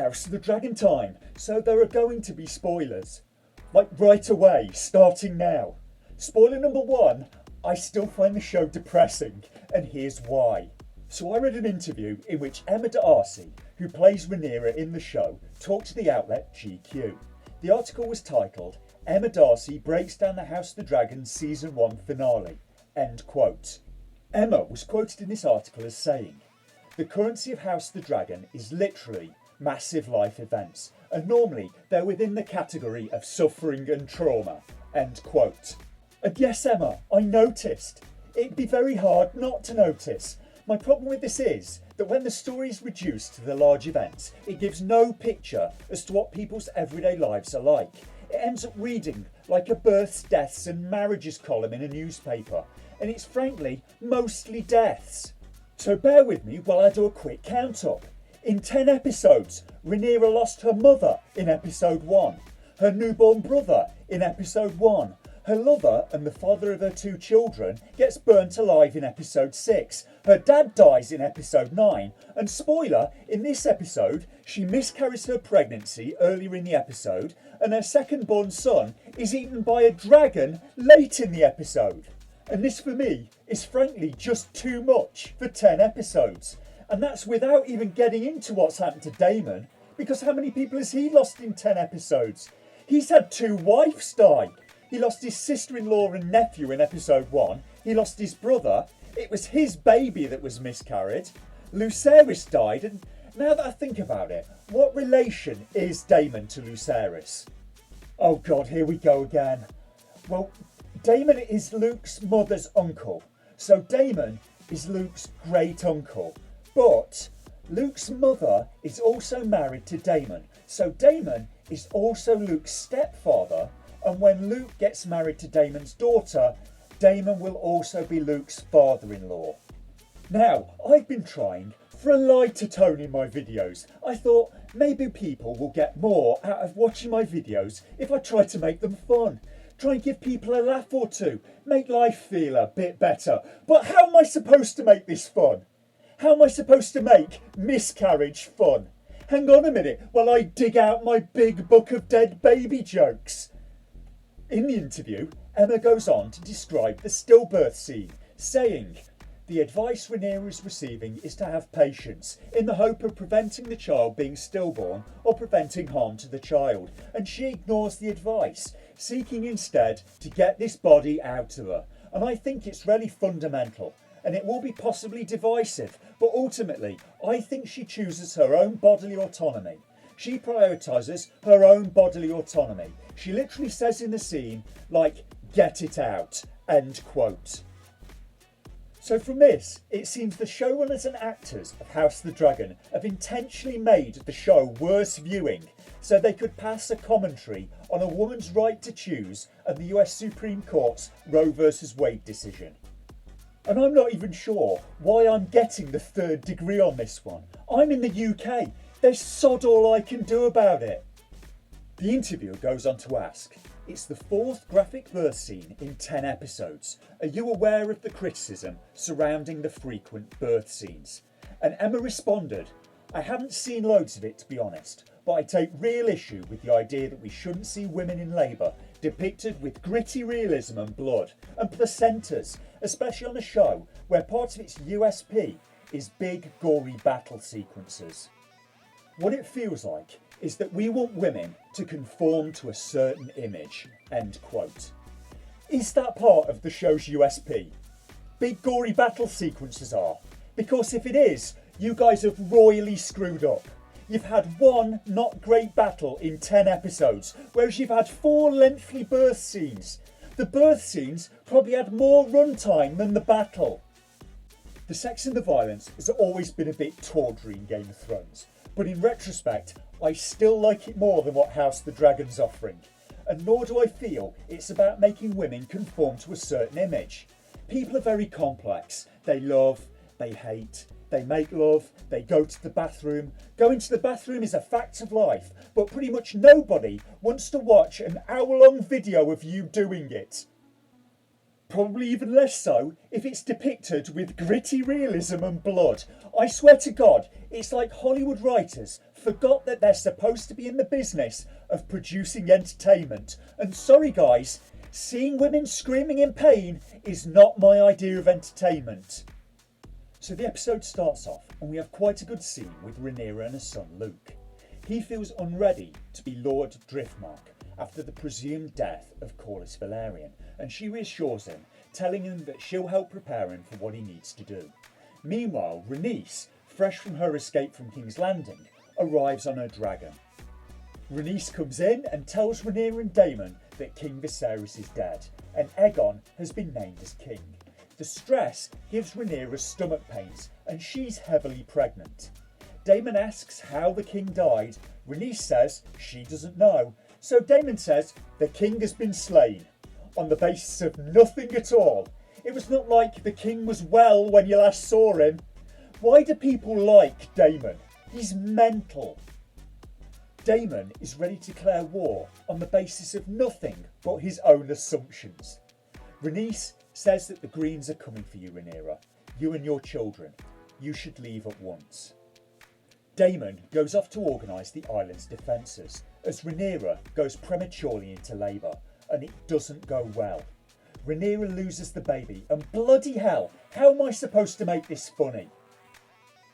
House of the Dragon time, so there are going to be spoilers. Like right away, starting now. Spoiler number 1, I still find the show depressing, and here's why. So I read an interview in which Emma D'Arcy, who plays Rhaenyra in the show, talked to the outlet GQ. The article was titled, Emma D'Arcy breaks down the House of the Dragon Season 1 finale, end quote. Emma was quoted in this article as saying, the currency of House of the Dragon is literally massive life events, and normally they're within the category of suffering and trauma, end quote. And yes, Emma, I noticed. It'd be very hard not to notice. My problem with this is that when the story is reduced to the large events, it gives no picture as to what people's everyday lives are like. It ends up reading like a births, deaths and marriages column in a newspaper, and it's frankly mostly deaths. So bear with me while I do a quick count up. In 10 episodes, Rhaenyra lost her mother in episode 1, her newborn brother in episode 1, her lover and the father of her 2 children gets burnt alive in episode 6, her dad dies in episode 9, and spoiler, in this episode, she miscarries her pregnancy earlier in the episode, and her second-born son is eaten by a dragon late in the episode. And this for me is frankly just too much for 10 episodes. And that's without even getting into what's happened to Daemon, because how many people has he lost in 10 episodes? He's had 2 wives die. He lost his sister-in-law and nephew in episode 1. He lost his brother. It was his baby that was miscarried. Lucerys died, and now that I think about it, what relation is Daemon to Lucerys? Oh God, here we go again. Well, Daemon is Luke's mother's uncle, so Daemon is Luke's great uncle. But Luke's mother is also married to Daemon, so Daemon is also Luke's stepfather. And when Luke gets married to Daemon's daughter, Daemon will also be Luke's father-in-law. Now, I've been trying for a lighter tone in my videos. I thought maybe people will get more out of watching my videos if I try to make them fun. Try and give people a laugh or two, make life feel a bit better. But how am I supposed to make this fun? How am I supposed to make miscarriage fun? Hang on a minute while I dig out my big book of dead baby jokes. In the interview, Emma goes on to describe the stillbirth scene, saying, the advice Rhaenyra is receiving is to have patience, in the hope of preventing the child being stillborn or preventing harm to the child, and she ignores the advice, seeking instead to get this body out of her. And I think it's really fundamental, and it will be possibly divisive, but ultimately, I think she chooses her own bodily autonomy. She prioritises her own bodily autonomy. She literally says in the scene, like, get it out, end quote. So from this, it seems the showrunners and actors of House of the Dragon have intentionally made the show worse viewing so they could pass a commentary on a woman's right to choose and the US Supreme Court's Roe versus Wade decision. And I'm not even sure why I'm getting the 3rd degree on this one. I'm in the UK. There's sod all I can do about it. The interviewer goes on to ask, it's the 4th graphic birth scene in 10 episodes. Are you aware of the criticism surrounding the frequent birth scenes? And Emma responded, I haven't seen loads of it to be honest, but I take real issue with the idea that we shouldn't see women in labour depicted with gritty realism and blood and placentas, especially on a show where part of its USP is big gory battle sequences. What it feels like is that we want women to conform to a certain image, end quote. Is that part of the show's USP? Big gory battle sequences are. Because if it is, you guys have royally screwed up. You've had one not great battle in 10 episodes, whereas you've had 4 lengthy birth scenes. The birth scenes probably had more runtime than the battle. The sex and the violence has always been a bit tawdry in Game of Thrones, but in retrospect, I still like it more than what House of the Dragon's offering. And nor do I feel it's about making women conform to a certain image. People are very complex. They love, they hate, they make love, they go to the bathroom. Going to the bathroom is a fact of life, but pretty much nobody wants to watch an hour-long video of you doing it. Probably even less so if it's depicted with gritty realism and blood. I swear to God, it's like Hollywood writers forgot that they're supposed to be in the business of producing entertainment. And sorry guys, seeing women screaming in pain is not my idea of entertainment. So the episode starts off and we have quite a good scene with Rhaenyra and her son Luke. He feels unready to be Lord Driftmark after the presumed death of Corlys Velaryon, and she reassures him, telling him that she'll help prepare him for what he needs to do. Meanwhile, Rhaenys, fresh from her escape from King's Landing, arrives on her dragon. Rhaenys comes in and tells Rhaenyra and Daemon that King Viserys is dead, and Aegon has been named as king. The stress gives Rhaenyra stomach pains, and she's heavily pregnant. Daemon asks how the king died. Rhaenys says she doesn't know, so Daemon says the king has been slain, on the basis of nothing at all. It was not like the king was well when you last saw him. Why do people like Daemon? He's mental. Daemon is ready to declare war on the basis of nothing but his own assumptions. Rhaenys says that the Greens are coming for you, Rhaenyra. You and your children. You should leave at once. Daemon goes off to organise the island's defences, as Rhaenyra goes prematurely into labour, and it doesn't go well. Rhaenyra loses the baby, and bloody hell, how am I supposed to make this funny?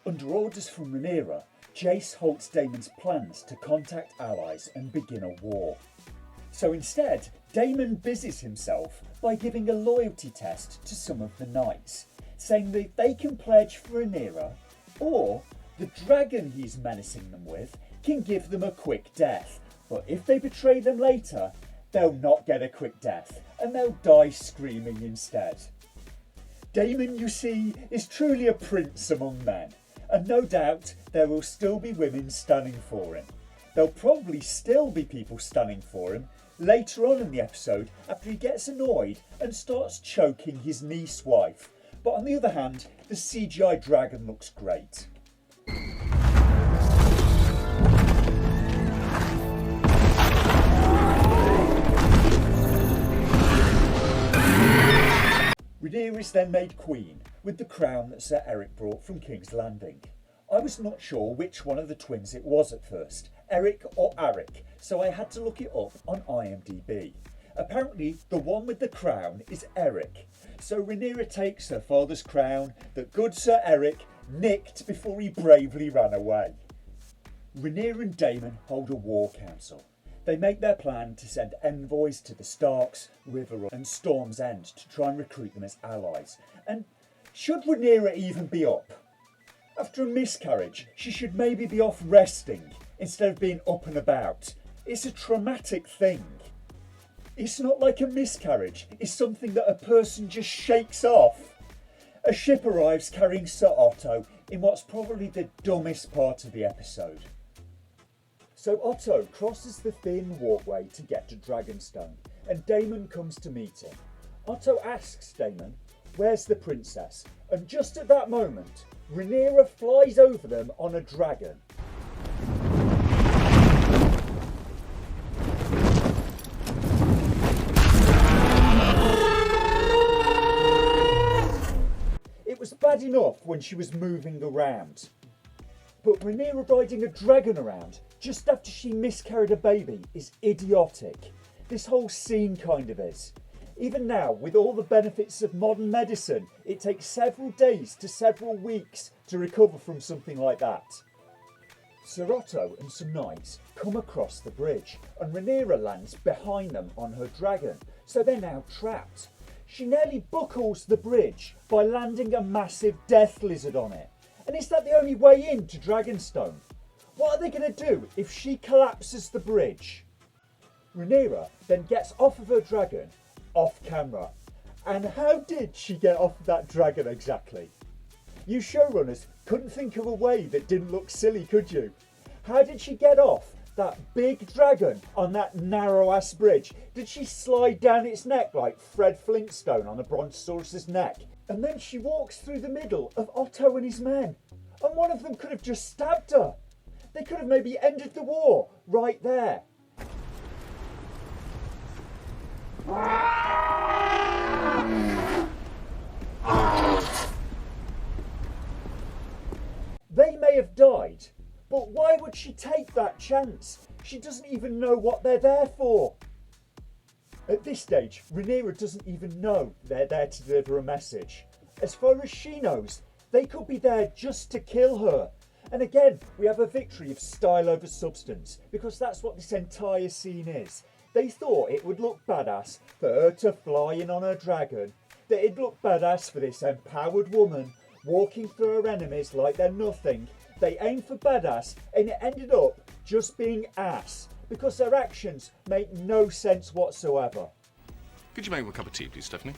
Under orders from Rhaenyra, Jace halts Daemon's plans to contact allies and begin a war. So instead, Daemon busies himself by giving a loyalty test to some of the knights, saying that they can pledge for Rhaenyra, or the dragon he's menacing them with can give them a quick death, but if they betray them later, they'll not get a quick death, and they'll die screaming instead. Daemon, you see, is truly a prince among men, and no doubt there will still be women standing for him. There'll probably still be people standing for him later on in the episode after he gets annoyed and starts choking his niece wife. But on the other hand, the CGI dragon looks great. Rhaenyra is then made queen with the crown that Sir Eric brought from King's Landing. I was not sure which one of the twins it was at first, Eric or Arik, so I had to look it up on IMDb. Apparently the one with the crown is Eric, so Rhaenyra takes her father's crown that good Sir Eric nicked before he bravely ran away. Rhaenyra and Daemon hold a war council. They make their plan to send envoys to the Starks, River and Storm's End to try and recruit them as allies. And should Rhaenyra even be up? After a miscarriage, she should maybe be off resting instead of being up and about. It's a traumatic thing. It's not like a miscarriage, it's something that a person just shakes off. A ship arrives carrying Sir Otto in what's probably the dumbest part of the episode. So Otto crosses the thin walkway to get to Dragonstone, and Daemon comes to meet him. Otto asks Daemon, "Where's the princess?" And just at that moment, Rhaenyra flies over them on a dragon. It was bad enough when she was moving around, but Rhaenyra riding a dragon around just after she miscarried a baby is idiotic. This whole scene kind of is. Even now, with all the benefits of modern medicine, it takes several days to several weeks to recover from something like that. Sir Otto and some knights come across the bridge, and Rhaenyra lands behind them on her dragon, so they're now trapped. She nearly buckles the bridge by landing a massive death lizard on it. And is that the only way into Dragonstone? What are they going to do if she collapses the bridge? Rhaenyra then gets off of her dragon, off camera. And how did she get off of that dragon exactly? You showrunners couldn't think of a way that didn't look silly, could you? How did she get off that big dragon on that narrow ass bridge? Did she slide down its neck like Fred Flintstone on a Brontosaurus's neck? And then she walks through the middle of Otto and his men. And one of them could have just stabbed her. They could have maybe ended the war right there. They may have died, but why would she take that chance? She doesn't even know what they're there for. At this stage, Rhaenyra doesn't even know they're there to deliver a message. As far as she knows, they could be there just to kill her. And again, we have a victory of style over substance, because that's what this entire scene is. They thought it would look badass for her to fly in on her dragon, that it'd look badass for this empowered woman walking through her enemies like they're nothing. They aimed for badass and it ended up just being ass, because their actions make no sense whatsoever. Could you make me a cup of tea, please, Stephanie?